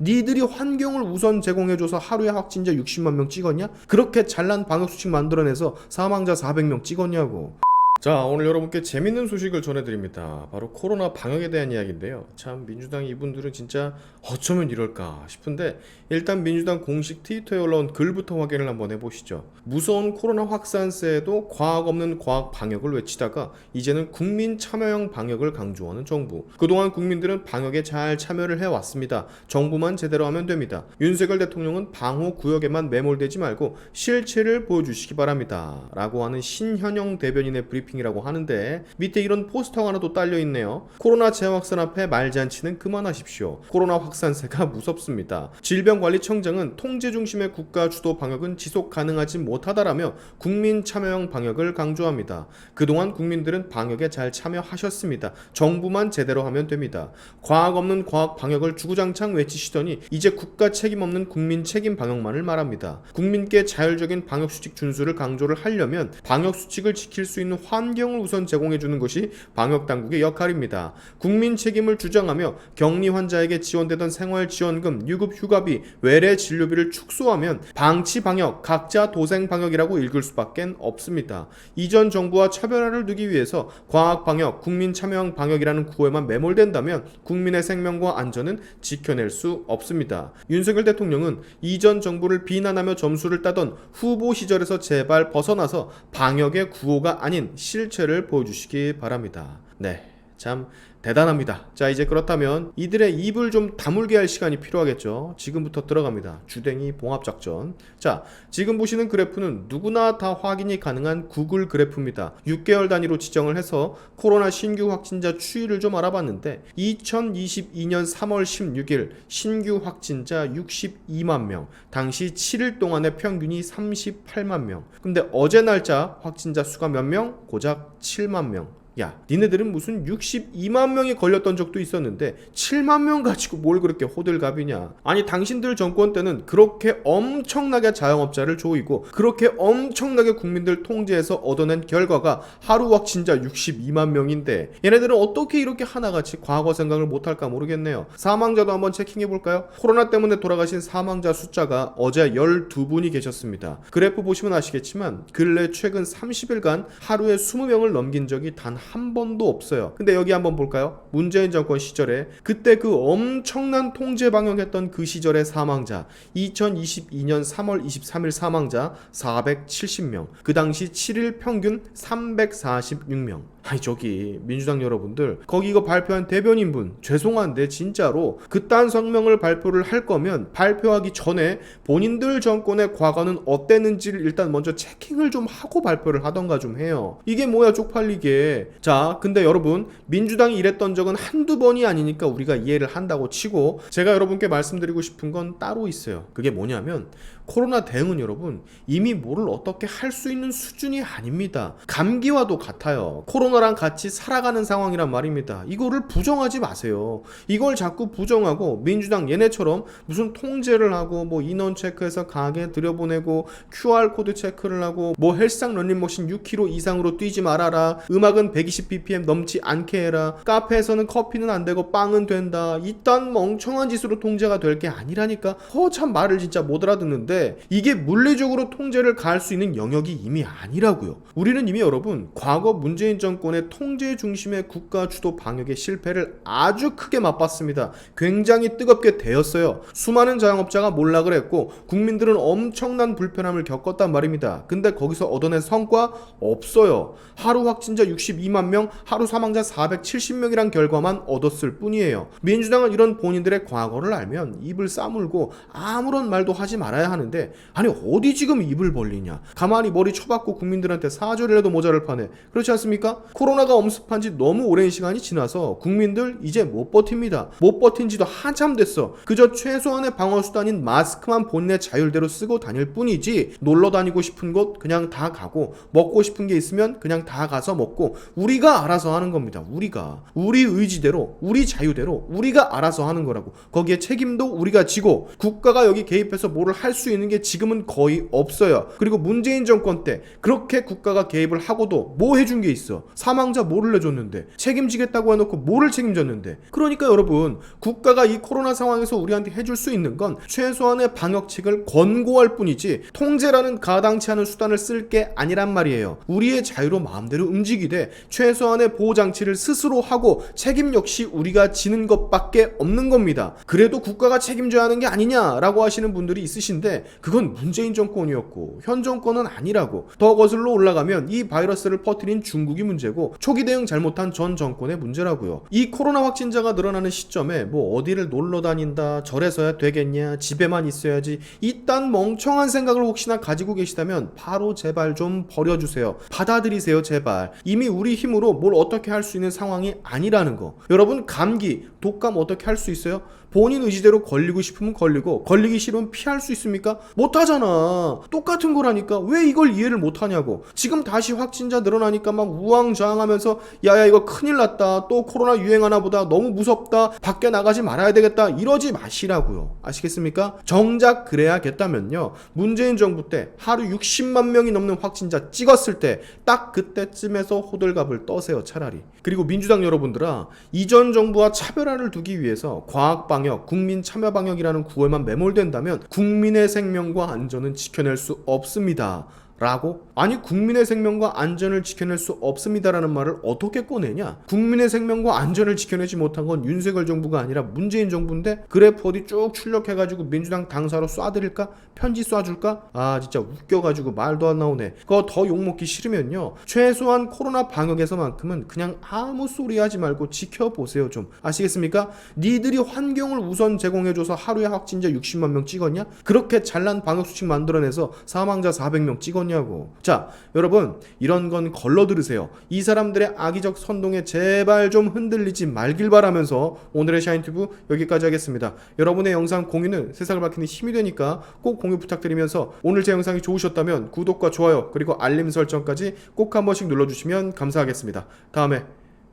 니들이 환경을 우선 제공해줘서 하루에 확진자 60만 명 찍었냐? 그렇게 잘난 방역수칙 만들어내서 사망자 400명 찍었냐고. 자, 오늘 여러분께 재밌는 소식을 전해드립니다. 바로 코로나 방역에 대한 이야기인데요. 참 민주당 이분들은 진짜 어쩌면 이럴까 싶은데, 일단 민주당 공식 트위터에 올라온 글부터 확인을 한번 해보시죠. 무서운 코로나 확산세에도 과학 없는 과학 방역을 외치다가 이제는 국민 참여형 방역을 강조하는 정부. 그동안 국민들은 방역에 잘 참여를 해왔습니다. 정부만 제대로 하면 됩니다. 윤석열 대통령은 방호 구역에만 매몰되지 말고 실체를 보여주시기 바랍니다 라고 하는 신현영 대변인의 브리핑이라고 하는데, 밑에 이런 포스터가 하나 또 딸려있네요. 코로나 재확산 앞에 말잔치는 그만하십시오. 코로나 확산세가 무섭습니다. 질병관리청장은 통제 중심의 국가 주도 방역은 지속 가능하지 못하다라며 국민 참여형 방역을 강조합니다. 그동안 국민들은 방역에 잘 참여하셨습니다. 정부만 제대로 하면 됩니다. 과학 없는 과학 방역을 주구장창 외치시더니 이제 국가 책임 없는 국민 책임 방역만을 말합니다. 국민께 자율적인 방역수칙 준수를 강조를 하려면 방역수칙을 지킬 수 있는 환경을 우선 제공해주는 것이 방역당국의 역할입니다. 국민 책임을 주장하며 격리 환자에게 지원되던 생활지원금, 유급휴가비, 외래 진료비를 축소하면 방치 방역, 각자 도생 방역이라고 읽을 수밖에 없습니다. 이전 정부와 차별화를 두기 위해서 과학 방역, 국민 참여형 방역이라는 구호에만 매몰된다면 국민의 생명과 안전은 지켜낼 수 없습니다. 윤석열 대통령은 이전 정부를 비난하며 점수를 따던 후보 시절에서 제발 벗어나서 방역의 구호가 아닌 실체를 보여주시기 바랍니다. 네, 참 대단합니다. 자, 이제 그렇다면 이들의 입을 좀 다물게 할 시간이 필요하겠죠. 지금부터 들어갑니다. 주댕이 봉합작전. 자, 지금 보시는 그래프는 누구나 다 확인이 가능한 구글 그래프입니다. 6개월 단위로 지정을 해서 코로나 신규 확진자 추이를 좀 알아봤는데, 2022년 3월 16일 신규 확진자 62만 명, 당시 7일 동안의 평균이 38만 명. 근데 어제 날짜 확진자 수가 몇 명? 고작 7만 명. 야, 니네들은 무슨 62만 명이 걸렸던 적도 있었는데 7만 명 가지고 뭘 그렇게 호들갑이냐. 아니, 당신들 정권 때는 그렇게 엄청나게 자영업자를 조이고 그렇게 엄청나게 국민들 통제해서 얻어낸 결과가 하루 확진자 62만 명인데 얘네들은 어떻게 이렇게 하나같이 과거 생각을 못할까 모르겠네요. 사망자도 한번 체킹해볼까요? 코로나 때문에 돌아가신 사망자 숫자가 어제 12분이 계셨습니다. 그래프 보시면 아시겠지만 근래 최근 30일간 하루에 20명을 넘긴 적이 단 한 번도 없어요. 근데 여기 한번 볼까요? 문재인 정권 시절에 그때 그 엄청난 통제 방역했던 그 시절의 사망자, 2022년 3월 23일 사망자 470명, 그 당시 7일 평균 346명. 아니, 저기 민주당 여러분들, 거기 이거 발표한 대변인분 죄송한데 진짜로 그딴 성명을 발표를 할 거면 발표하기 전에 본인들 정권의 과거는 어땠는지를 일단 먼저 체킹을 좀 하고 발표를 하던가 좀 해요. 이게 뭐야, 쪽팔리게. 자, 근데 여러분, 민주당이 이랬던 적은 한두 번이 아니니까 우리가 이해를 한다고 치고, 제가 여러분께 말씀드리고 싶은 건 따로 있어요. 그게 뭐냐면, 코로나 대응은 여러분 이미 뭐를 어떻게 할 수 있는 수준이 아닙니다. 감기와도 같아요. 코로나랑 같이 살아가는 상황이란 말입니다. 이거를 부정하지 마세요. 이걸 자꾸 부정하고 민주당 얘네처럼 무슨 통제를 하고 뭐 인원 체크해서 가게 들여보내고 QR코드 체크를 하고 뭐 헬스장 런닝머신 6km 이상으로 뛰지 말아라, 음악은 120bpm 넘지 않게 해라, 카페에서는 커피는 안 되고 빵은 된다, 이딴 멍청한 짓으로 통제가 될 게 아니라니까. 참 말을 진짜 못 알아듣는데, 이게 물리적으로 통제를 가할 수 있는 영역이 이미 아니라고요. 우리는 이미 여러분 과거 문재인 정권의 통제 중심의 국가 주도 방역의 실패를 아주 크게 맛봤습니다. 굉장히 뜨겁게 데였어요. 수많은 자영업자가 몰락을 했고 국민들은 엄청난 불편함을 겪었단 말입니다. 근데 거기서 얻어낸 성과 없어요. 하루 확진자 62만 명, 하루 사망자 470명이란 결과만 얻었을 뿐이에요. 민주당은 이런 본인들의 과거를 알면 입을 싸물고 아무런 말도 하지 말아야 하는데, 아니 어디 지금 입을 벌리냐. 가만히 머리 쳐박고 국민들한테 사절이라도 모자랄 판에. 그렇지 않습니까? 코로나가 엄습한 지 너무 오랜 시간이 지나서 국민들 이제 못 버팁니다. 못 버틴 지도 한참 됐어. 그저 최소한의 방어수단인 마스크만 본인의 자율대로 쓰고 다닐 뿐이지, 놀러 다니고 싶은 곳 그냥 다 가고, 먹고 싶은 게 있으면 그냥 다 가서 먹고, 우리가 알아서 하는 겁니다. 우리가 우리 의지대로 우리 자유대로 우리가 알아서 하는 거라고. 거기에 책임도 우리가 지고, 국가가 여기 개입해서 뭐를 할 수 있는 게 지금은 거의 없어요. 그리고 문재인 정권 때 그렇게 국가가 개입을 하고도 뭐 해준 게 있어? 사망자 뭐를 내줬는데, 책임지겠다고 해놓고 뭐를 책임졌는데. 그러니까 여러분, 국가가 이 코로나 상황에서 우리한테 해줄 수 있는 건 최소한의 방역책을 권고할 뿐이지 통제라는 가당치 않은 수단을 쓸 게 아니란 말이에요. 우리의 자유로 마음대로 움직이되 최소한의 보호장치를 스스로 하고 책임 역시 우리가 지는 것밖에 없는 겁니다. 그래도 국가가 책임져야 하는 게 아니냐라고 하시는 분들이 있으신데, 그건 문재인 정권이었고 현 정권은 아니라고. 더 거슬러 올라가면 이 바이러스를 퍼뜨린 중국이 문제고 초기 대응 잘못한 전 정권의 문제라고요. 이 코로나 확진자가 늘어나는 시점에 뭐 어디를 놀러 다닌다, 절에서야 되겠냐, 집에만 있어야지, 이딴 멍청한 생각을 혹시나 가지고 계시다면 바로 제발 좀 버려주세요. 받아들이세요, 제발. 이미 우리 힘으로 뭘 어떻게 할 수 있는 상황이 아니라는 거. 여러분, 감기, 독감 어떻게 할 수 있어요? 본인 의지대로 걸리고 싶으면 걸리고, 걸리기 싫으면 피할 수 있습니까? 못하잖아. 똑같은 거라니까. 왜 이걸 이해를 못하냐고. 지금 다시 확진자 늘어나니까 막 우왕좌왕하면서 야야 이거 큰일 났다, 또 코로나 유행하나 보다, 너무 무섭다, 밖에 나가지 말아야 되겠다, 이러지 마시라고요. 아시겠습니까? 정작 그래야겠다면요, 문재인 정부 때 하루 60만 명이 넘는 확진자 찍었을 때 딱 그때쯤에서 호들갑을 떠세요, 차라리. 그리고 민주당 여러분들아, 이전 정부와 차별화를 두기 위해서 과학방역, 국민 참여 방역이라는 구호에만 매몰된다면 국민의 생명과 안전은 지켜낼 수 없습니다 라고? 아니, 국민의 생명과 안전을 지켜낼 수 없습니다라는 말을 어떻게 꺼내냐? 국민의 생명과 안전을 지켜내지 못한 건 윤석열 정부가 아니라 문재인 정부인데, 그래프 어디 쭉 출력해가지고 민주당 당사로 쏴드릴까? 편지 쏴줄까? 아 진짜 웃겨가지고 말도 안 나오네. 그거 더 욕먹기 싫으면요, 최소한 코로나 방역에서만큼은 그냥 아무 소리 하지 말고 지켜보세요 좀. 아시겠습니까? 니들이 환경을 우선 제공해줘서 하루에 확진자 60만 명 찍었냐? 그렇게 잘난 방역수칙 만들어내서 사망자 400명 찍었냐고. 자, 여러분, 이런 건 걸러 들으세요. 이 사람들의 악의적 선동에 제발 좀 흔들리지 말길 바라면서 오늘의 샤인튜브 여기까지 하겠습니다. 여러분의 영상 공유는 세상을 밝히는 힘이 되니까 꼭 공유 부탁드리면서, 오늘 제 영상이 좋으셨다면 구독과 좋아요 그리고 알림 설정까지 꼭 한 번씩 눌러주시면 감사하겠습니다. 다음에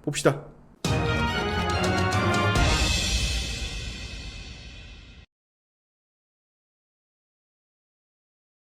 봅시다.